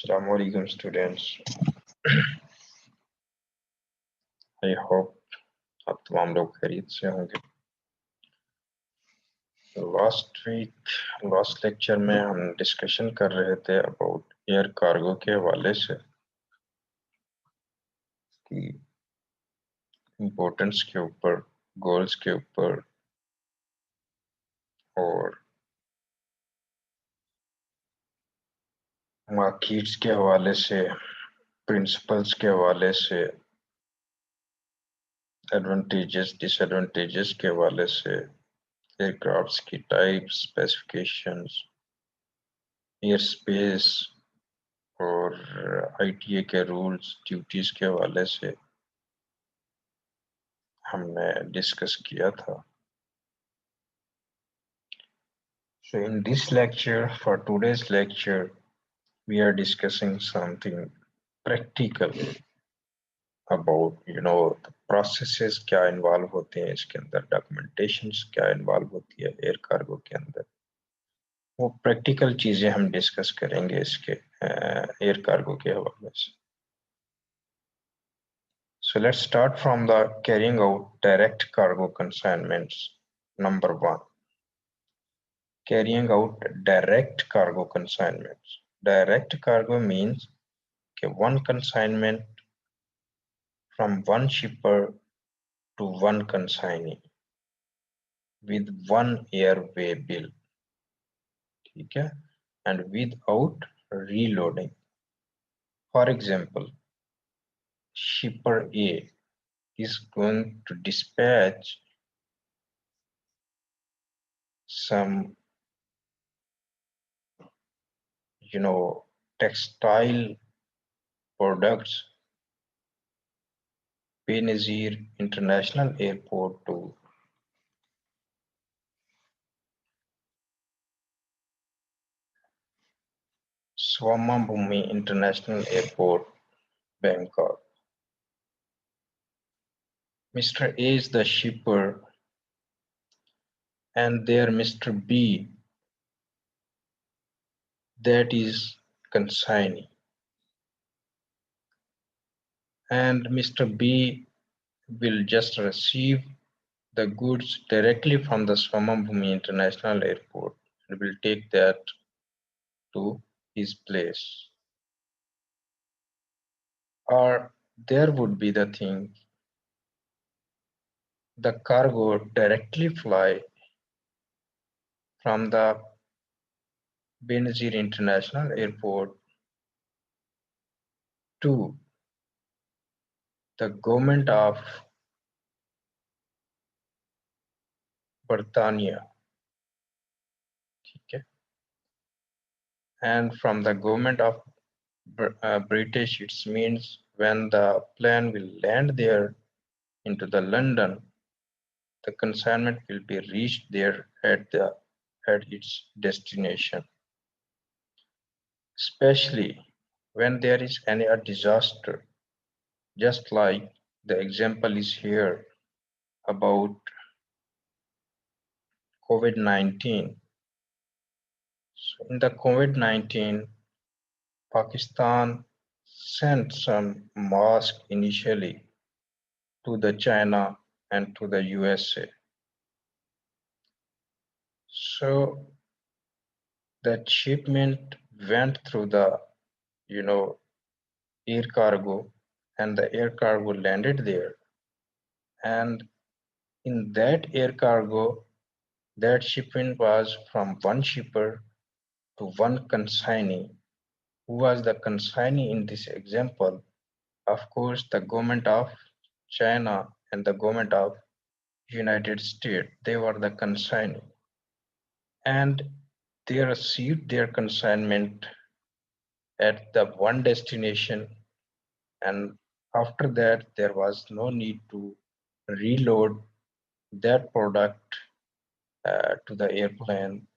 Assalamu alaikum students. I hope आप तमाम लोग खैरियत से होंगे। लास्ट लेक्चर में हम डिस्कशन कर रहे थे अबाउट एयर कार्गो के हवाले से कि इम्पोर्टेंस के ऊपर, गोल्स के ऊपर और मार्केट्स के हवाले से, प्रिंसिपल्स के हवाले से, एडवांटेजेस डिसएडवांटेजेस के हवाले से, एयरक्राफ्ट्स की टाइप्स, स्पेसिफिकेशंस, एयर स्पेस और आईटीए के रूल्स, ड्यूटीज के हवाले से हमने डिस्कस किया था। So in this lecture, for today's lecture, we are discussing something practical about the processes क्या इन्वॉल्व होते हैं इसके अंदर, डॉक्यूमेंटेशंस क्या इन्वॉल्व होती है एयर कार्गो के अंदर, वो प्रैक्टिकल चीजें हम डिस्कस करेंगे इसके एयर कार्गो के हवाले से। So let's start from the carrying out direct cargo consignments. Number one, carrying out direct cargo consignments. Direct cargo means one consignment from one shipper to one consignee with one airway bill, ठीक है, and without reloading. For example, shipper A is going to dispatch some textile products Benazir International Airport to Swamabhumi International Airport, Bangkok. Mr. A is the shipper and there Mr. B, that is consignee. And Mr. B will just receive the goods directly from the Swamabhumi International Airport and will take that to his place. Or there would be the thing, the cargo directly fly from the Benazir International Airport to the government of Britannia, okay? And from the government of British, it means when the plane will land there into the London, the consignment will be reached there at its destination. Especially when there is a disaster, just like the example is here about COVID-19. So in the COVID-19, Pakistan sent some masks initially to the China and to the USA. So that shipment went through the air cargo, and the air cargo landed there. And in that air cargo, that shipment was from one shipper to one consignee. Who was the consignee in this example? Of course, the government of China and the government of United States. They were the consignee. And they received their consignment at the one destination, and after that there was no need to reload that product to the airplane,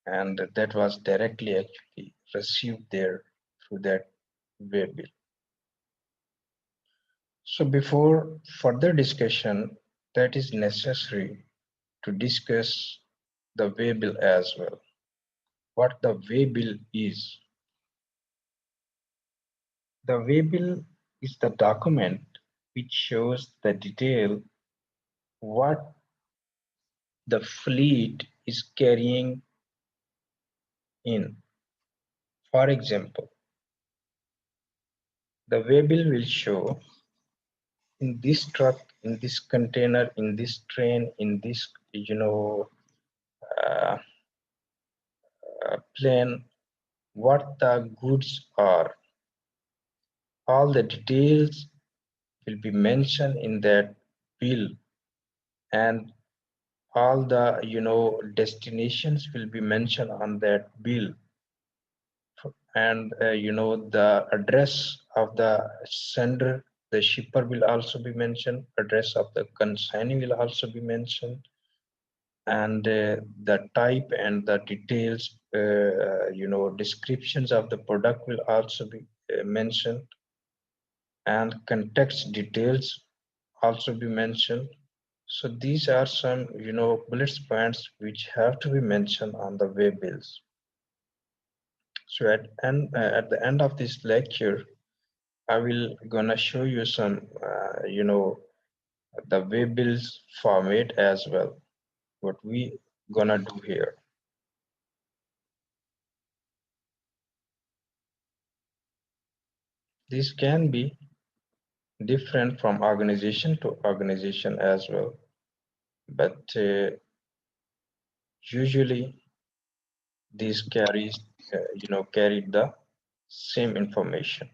and that was directly actually received there through that way bill. So before further discussion, that is necessary to discuss the way bill as well. What the way bill is. The waybill is the document which shows the detail what the fleet is carrying in. For example, the waybill will show in this truck, in this container, in this train, in this uh, plane, what the goods are. All the details will be mentioned in that bill, and all the destinations will be mentioned on that bill, and the address of the sender, the shipper will also be mentioned, address of the consignee will also be mentioned, and the type and the details, descriptions of the product will also be mentioned, and context details also be mentioned. So these are some bullet points which have to be mentioned on the way bills. So at the end of this lecture, I will gonna show you some the way bills format as well. What we gonna do here. This can be different from organization to organization as well, but usually these carried the same information.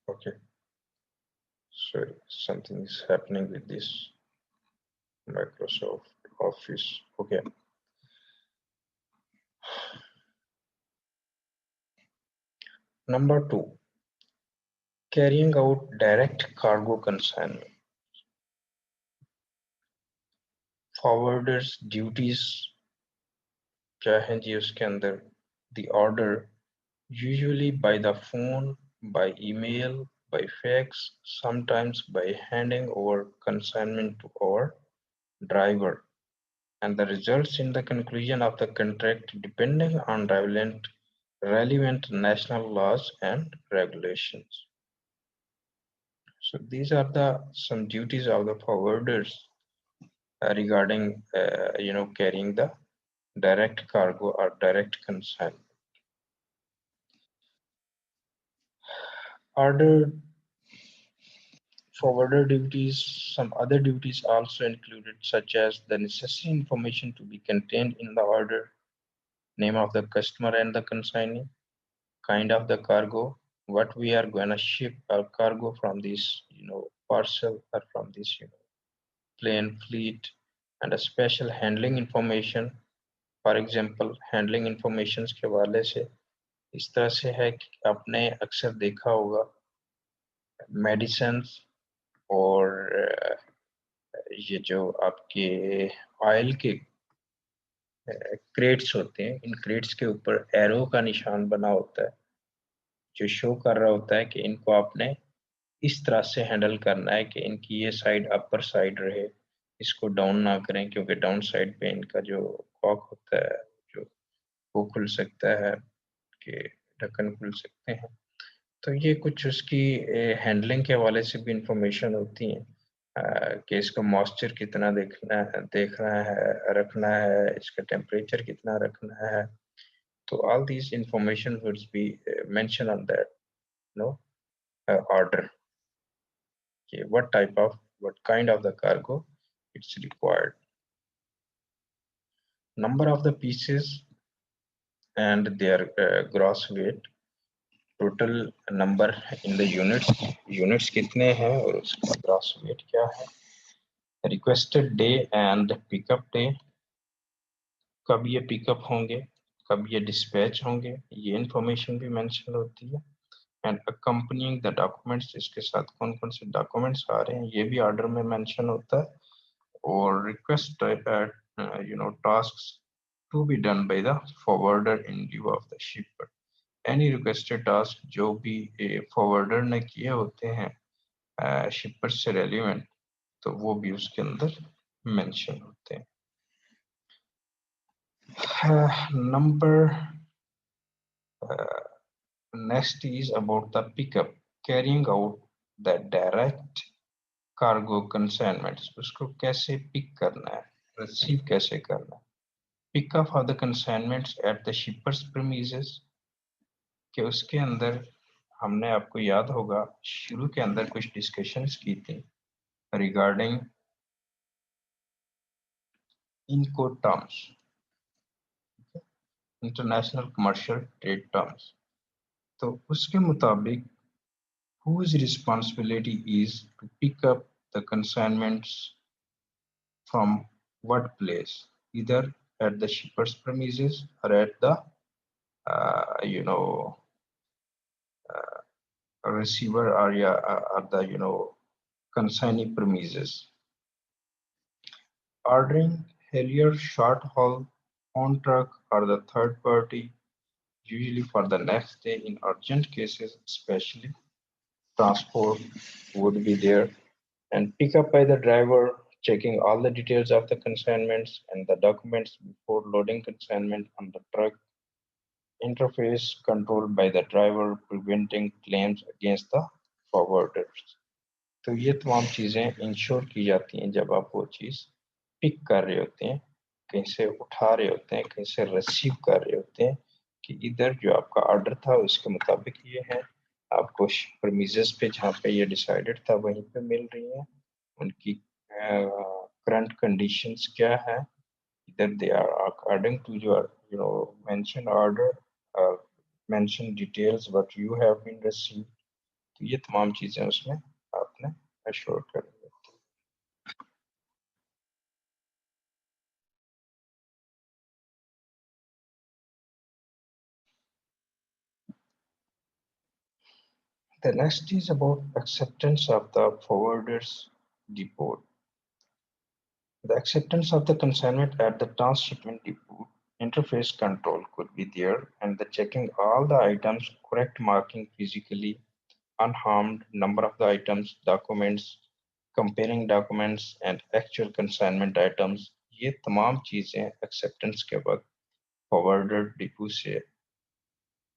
Okay, so something is happening with this Microsoft Office. Okay. Number two, carrying out direct cargo consignment. Forwarders duties क्या हैं जी उसके अंदर? The order usually by the phone, by email, by fax, sometimes by handing over consignment to our driver, and the results in the conclusion of the contract depending on relevant national laws and regulations. So these are the some duties of the forwarders regarding carrying the direct cargo or direct consignment. Order forwarder duties, some other duties also included, such as the necessary information to be contained in the order, name of the customer and the consignee, kind of the cargo, what we are going to ship our cargo from this, parcel or from this, plane fleet, and a special handling information. For example handling information के हवाले से इस तरह से है कि आपने अक्सर देखा होगा मेडिसिन और ये जो आपके ऑयल के क्रेट्स होते हैं, इन क्रेट्स के ऊपर एरो का निशान बना होता है जो शो कर रहा होता है कि इनको आपने इस तरह से हैंडल करना है कि इनकी ये साइड अपर साइड रहे, इसको डाउन ना करें क्योंकि डाउन साइड पे इनका जो कॉक होता है जो वो खुल सकता है, कि ढक्कन खुल सकते हैं। तो ये कुछ उसकी हैंडलिंग के हवाले से भी इंफॉर्मेशन होती हैं, कि इसका मॉइस्चर कितना देखना है, रखना है, इसका टेम्परेचर कितना रखना है। तो all these information would be mentioned on that order. Okay, what kind of the cargo it's required, number of the pieces and their gross weight, total number in the units कितने हैं और उसका gross weight क्या है, requested day and pickup day, कब ये pickup होंगे, कब ये डिस्पैच होंगे, ये इंफॉर्मेशन भी मेंशन होती है, एंड accompanying the documents, इसके साथ कौन कौन से डॉक्यूमेंट्स आ रहे हैं ये भी ऑर्डर में मेंशन होता है, और request tasks to be done by the forwarder in lieu of the shipper. Any requested task जो भी forwarder ने किए होते हैं shipper से relevant, तो वो भी उसके अंदर मेंशन होते हैं। Number next is about the pickup, carrying out the direct cargo consignments. उसको कैसे पिक करना है, रिसीव कैसे करना है. Pick up of the consignments at the shippers premises, कि उसके अंदर हमने, आपको याद होगा शुरू के अंदर कुछ डिस्कशंस की थी रिगार्डिंग इनको terms, international commercial trade terms. तो उसके मुताबिक whose responsibility is to pick up the consignments from what place, either at the shipper's premises or at the you know receiver area at the consignee premises. Ordering haulier short haul on truck or the third party, usually for the next day in urgent cases, especially transport would be there, and pick up by the driver, checking all the details of the consignments and the documents before loading consignment on the truck. Interface controlled by the driver, preventing claims against the forwarders. तो ये तमाम चीज़ें ensure की जाती हैं जब आप वो चीज़ पिक कर रहे होते हैं, कहीं से उठा रहे होते हैं, कहीं से रिसीव कर रहे होते हैं, कि इधर जो आपका ऑर्डर था उसके मुताबिक ये है, आपको प्रीमिसेस पे जहाँ पे ये डिसाइडेड था वहीं पे मिल रही हैं, उनकी करंट कंडीशंस क्या है, इधर they are according to your mention order, mention details what you have been received. तो ये तमाम चीज़ें उसमें आपने एश्योर करनी है. The next is about acceptance of the forwarder's depot. The acceptance of the consignment at the transshipment depot interface control could be there, and the checking all the items, correct marking physically, unharmed, number of the items, documents, comparing documents and actual consignment items. ये तमाम चीजें acceptance के वक्त forwarder depot से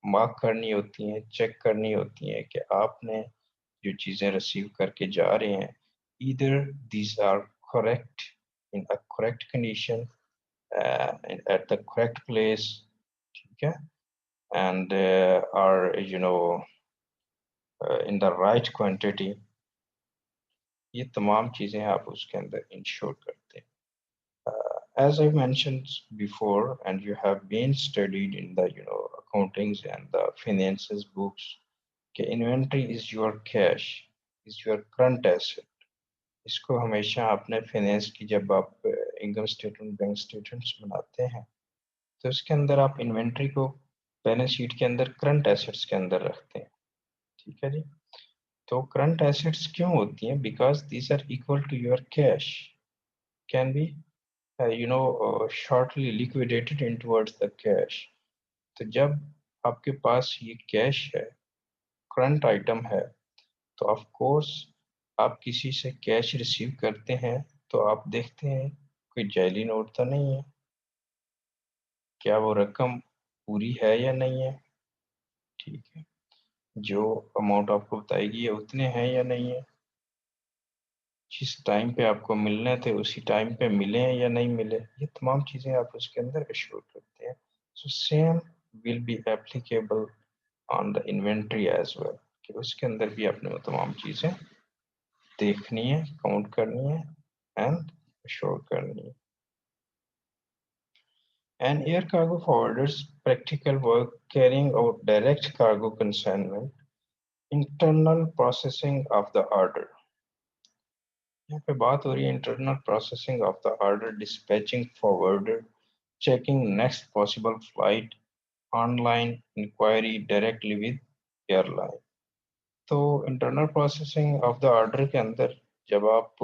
mark करनी होती हैं, check करनी होती हैं कि आपने जो चीज़ें रिसीव करके जा रहे हैं, either these are correct in a correct condition at the correct place, ठीक है, and are in the right quantity. ये तमाम चीज़ें आप उसके अंदर इंश्योर करते हैं. As I mentioned before, and you have been studied in the accountings and the finances books, कि inventory is your cash, is your current asset. इसको हमेशा आपने फाइनेंस की जब आप इनकम स्टेटमेंट, बैंक स्टेटमेंट्स बनाते हैं, तो इसके अंदर आप इन्वेंट्री को बैलेंस शीट के अंदर करंट एसेट्स के अंदर रखते हैं. ठीक है जी. तो करंट एसेट्स क्यों होती हैं? Because these are equal to your cash, can be shortly liquidated in towards the cash. तो जब आपके पास ये कैश है, करंट आइटम है, तो ऑफ कोर्स आप किसी से कैश रिसीव करते हैं तो आप देखते हैं कोई जाली नोट तो नहीं है, क्या वो रकम पूरी है या नहीं है, ठीक है, जो अमाउंट आपको बताएगी ये उतने हैं या नहीं है, जिस टाइम पे आपको मिलने थे उसी टाइम पे मिले हैं या नहीं मिले, ये तमाम चीज़ें आप उसके अंदर एश्योर करते हैं. So same will be applicable on the inventory as well, कि उसके अंदर भी आपने वो तमाम चीज़ें देखनी है, काउंट करनी है एंड एश्योर करनी है. An air cargo forwarder's practical work carrying out direct cargo consignment, internal processing of the order. यहाँ पे बात हो रही है internal processing of the order, dispatching forwarder, checking next possible flight, online inquiry directly with airline. तो internal processing of the order के अंदर जब आप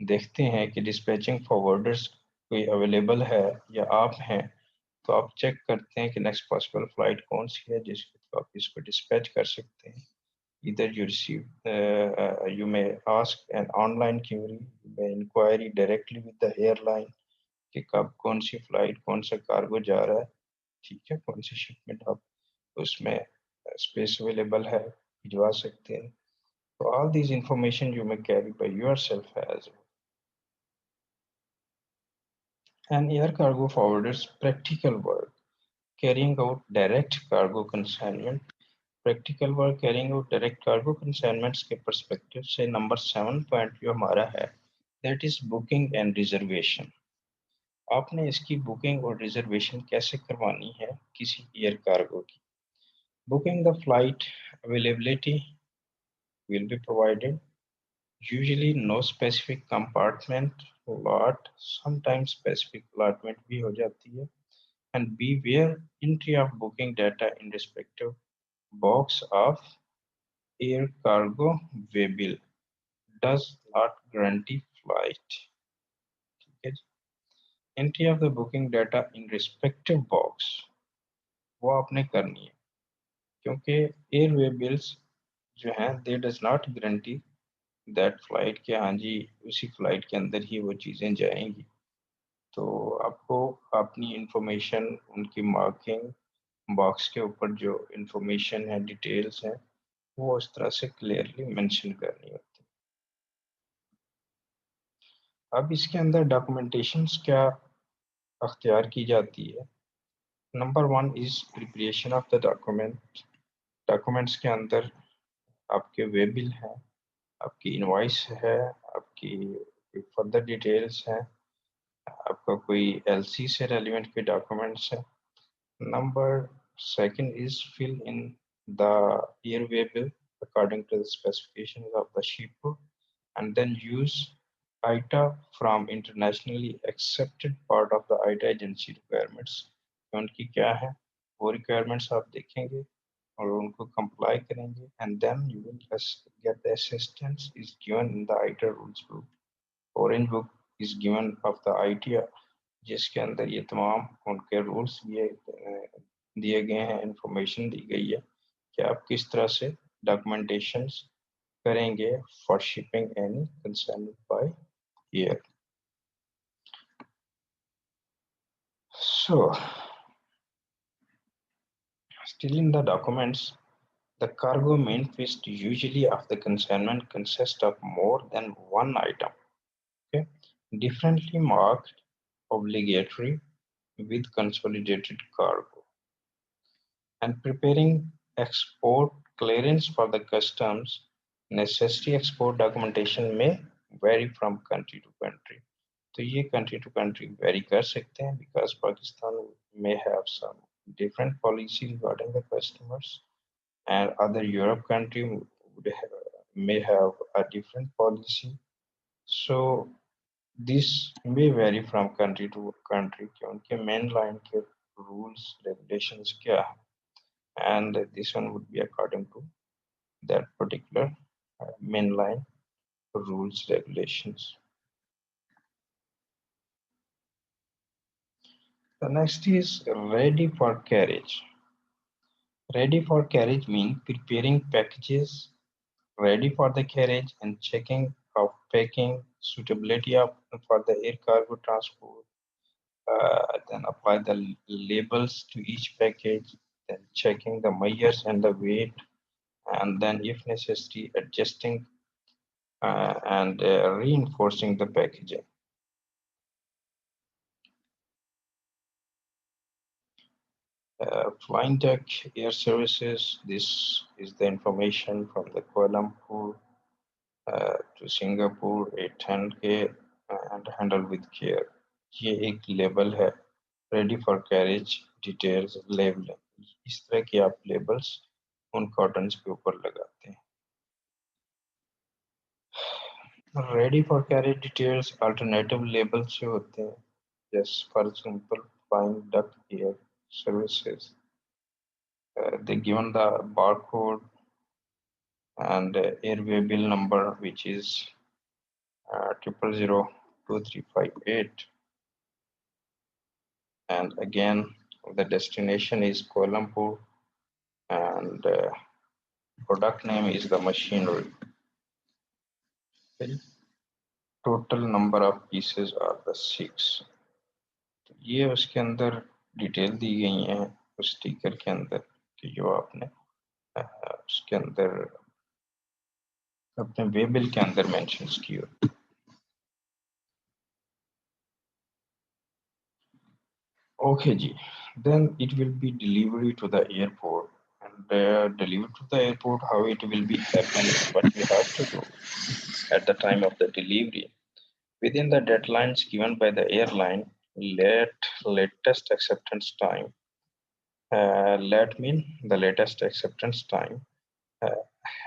देखते हैं कि डिस्पैचिंग फॉरवर्डर्स कोई अवेलेबल है या आप हैं, तो आप चेक करते हैं कि नेक्स्ट पॉसिबल फ्लाइट कौन सी है जिसके थ्रू आप इसको डिस्पैच कर सकते हैं. Either you receive, you may ask an online query, you may inquiry directly with the airline कि कब कौन सी फ्लाइट कौन सा कार्गो जा रहा है, ठीक है, कौन सी शिपमेंट आप उसमें स्पेस अवेलेबल है, भिजवा सकते हैं. So all these information you may carry by yourself as well. And air cargo forwarders practical work carrying out direct cargo consignment. Practical work carrying out direct cargo consignments के perspective से number 7 point जो हमारा है that is booking and reservation. आपने इसकी booking और reservation कैसे करवानी है किसी एयर कार्गो की. Booking the flight availability will be provided. Usually no specific compartment lot, sometimes specific allotment भी हो जाती है. And beware entry of booking data in respective box of air cargo waybill does not guarantee flight. ठीक है जी. Entry of the booking data in respective box वो आपने करनी है क्योंकि एयरवे बिल्स जो हैं दे does not guarantee that flight के हाँ जी उसी फ्लाइट के अंदर ही वो चीज़ें जाएंगी. तो आपको अपनी इंफॉर्मेशन उनकी मार्किंग बॉक्स के ऊपर जो इंफॉर्मेशन है डिटेल्स हैं वो उस तरह से क्लियरली मेंशन करनी होती है. अब इसके अंदर डॉक्यूमेंटेशंस क्या अख्तियार की जाती है. Number 1 is preparation of the document. Documents के अंदर आपके वे बिल है, आपकी इनवॉइस है, आपकी फर्दर डिटेल्स हैं, आपका कोई एलसी से रेलिवेंट कोई डॉक्यूमेंट्स है. Number second is fill in the airway bill according to the specifications of the shipper and then use ITA from internationally accepted part of the ITA agency requirements. तो उनकी क्या है वो requirements आप देखेंगे और उनको comply करेंगे and then you will get the assistance is given in the ITA rules book. Orange book is given of the ITA जिसके अंदर ये तमाम उनके रूल्स ये दिए गए हैं, इंफॉर्मेशन दी गई है कि आप किस तरह से डॉक्यूमेंटेशंस करेंगे for shipping any concern by air. So still in the documents the cargo manifest usually of the consignment consists of more than one item, okay, differently marked obligatory with consolidated cargo. And preparing export clearance for the customs necessary export documentation may vary from country to country. तो ये country to country vary कर सकते हैं because Pakistan may have some different policy regarding the customers and other Europe country may have a different policy. So this may vary from country to country कि उनके mainline के rules regulations क्या है, and this one would be according to that particular mainline rules regulations. The next is ready for carriage. Ready for carriage means preparing packages ready for the carriage and checking of packing suitability of for the air cargo transport. Then apply the labels to each package, then checking the measures and the weight, and then if necessary adjusting and reinforcing the packaging. Flying Deck Air Services, this is the information from the Kuala Lumpur to Singapore 810K and handled with care. ये एक label है ready for carriage details label. इस तरह के आप labels उन cottons के ऊपर लगाते हैं. Ready for carriage details alternative labels जो होते हैं just for example flying duck air services they given the barcode and airway bill number which is 0002358, and again the destination is Kuala Lumpur and product name is the machinery. Okay. Total number of pieces are the 6. ये उसके अंदर detail दी गई है उस sticker के अंदर कि जो आपने उसके अंदर अपने वे बिल के अंदर मेंशंस की हो। Okay, ji. Then it will be delivery to the airport, and delivery to the airport. How it will be happen? What we have to do at the time of the delivery within the deadlines given by the airline. Let latest acceptance time. Let mean the latest acceptance time. Uh,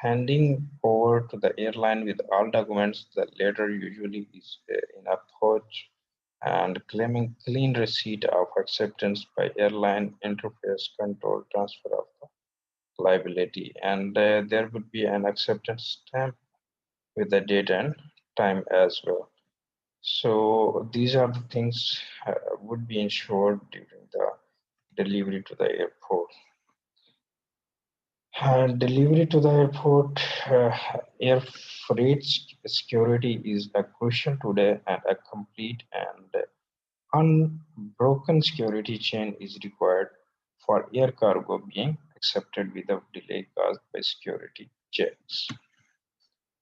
Handing over to the airline with all documents. The letter usually is in approach and claiming clean receipt of acceptance by airline interface control transfer of the liability. And there would be an acceptance stamp with the date and time as well. So these are the things would be ensured during the delivery to the airport. Delivery to the airport, air freight security is a crucial today, and a complete and unbroken security chain is required for air cargo being accepted without delay caused by security checks.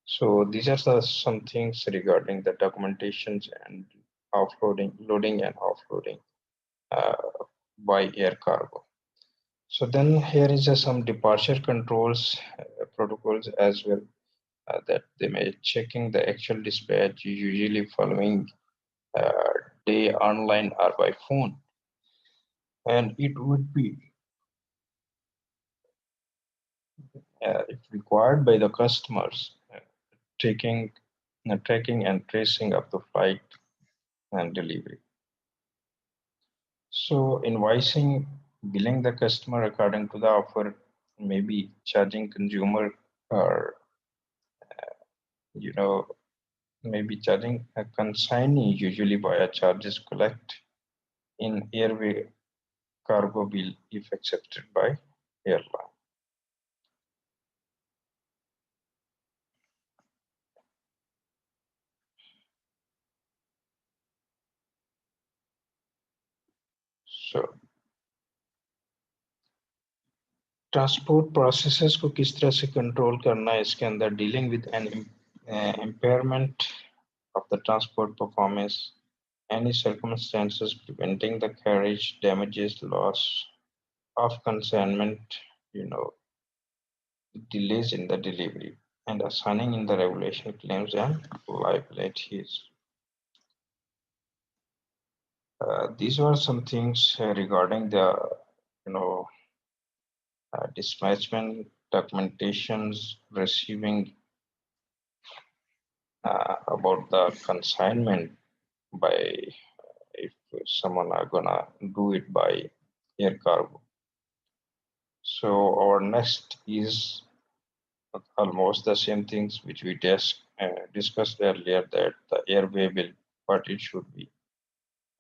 So these are some things regarding the documentations and loading and offloading uh, by air cargo. So then here is some departure controls protocols as well that they may checking the actual dispatch usually following uh, day online or by phone, and it would be if required by the customers taking tracking and tracing of the flight and delivery. So invoicing, billing the customer according to the offer, maybe charging consumer or you know maybe charging a consignee usually via charges collect in airway cargo bill if accepted by airline. So transport processes को किस तरह से control करना है इसके अंदर dealing with an impairment of the transport performance, any circumstances preventing the carriage, damages, loss of consignment, you know, delays in the delivery, and assigning in the regulation claims and liabilities. These were some things regarding the, you know, dispatchment documentations, receiving about the consignment by if someone are gonna do it by air cargo. So our next is almost the same things which we discussed earlier, that the airway bill, what it should be,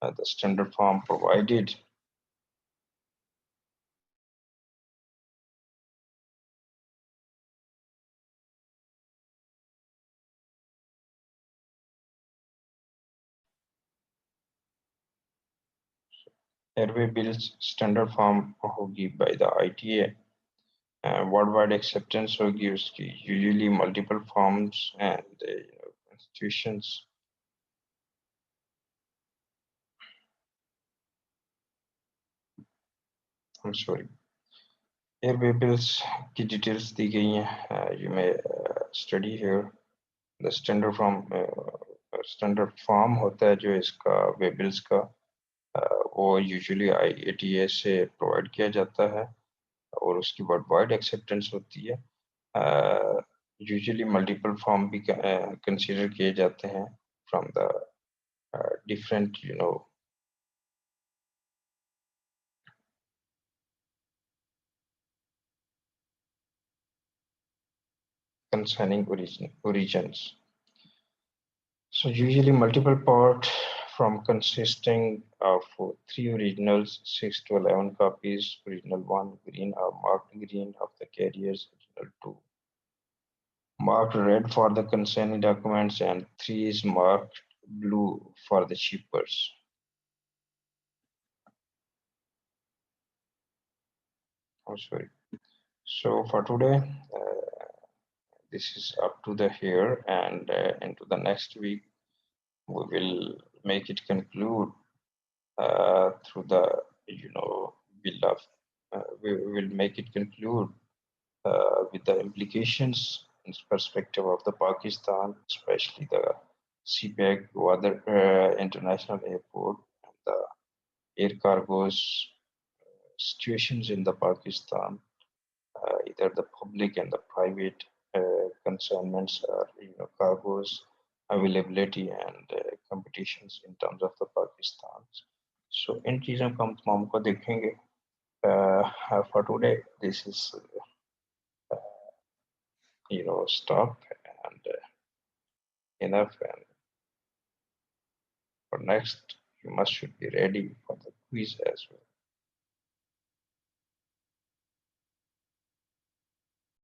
the standard form provided. Airway bills standard form होगी by the ITA. Worldwide acceptance होगी उसकी usually multiple forms and institutions. I'm sorry. Airway bills की details दी गई हैं. You may study here. The standard form होता है जो इसका वे बिल्स का वो यूजुअली IATA से प्रोवाइड किया जाता है और उसकी वर्ल्ड वाइड एक्सेप्टेंस होती है. यूजुअली मल्टीपल फॉर्म भी कंसीडर किए जाते हैं from the different concerning origins. So usually multiple part from consisting of three originals, 6 to 11 copies, original 1 green or marked green of the carriers, original 2 marked red for the concerning documents, and 3 is marked blue for the shippers. Oh, sorry. So for today, this is up to the here, and into the next week we will make it conclude through the bill of we will make it conclude with the implications and perspective of the Pakistan, especially the CPEC, other international airport, and the air cargos situations in the Pakistan, either the public and the private concernments are cargos availability and competitions in terms of the Pakistan. So इन चीज़ों को हम तमाम को देखेंगे. For today, this is stop and enough. And for next, you must should be ready for the quiz as well.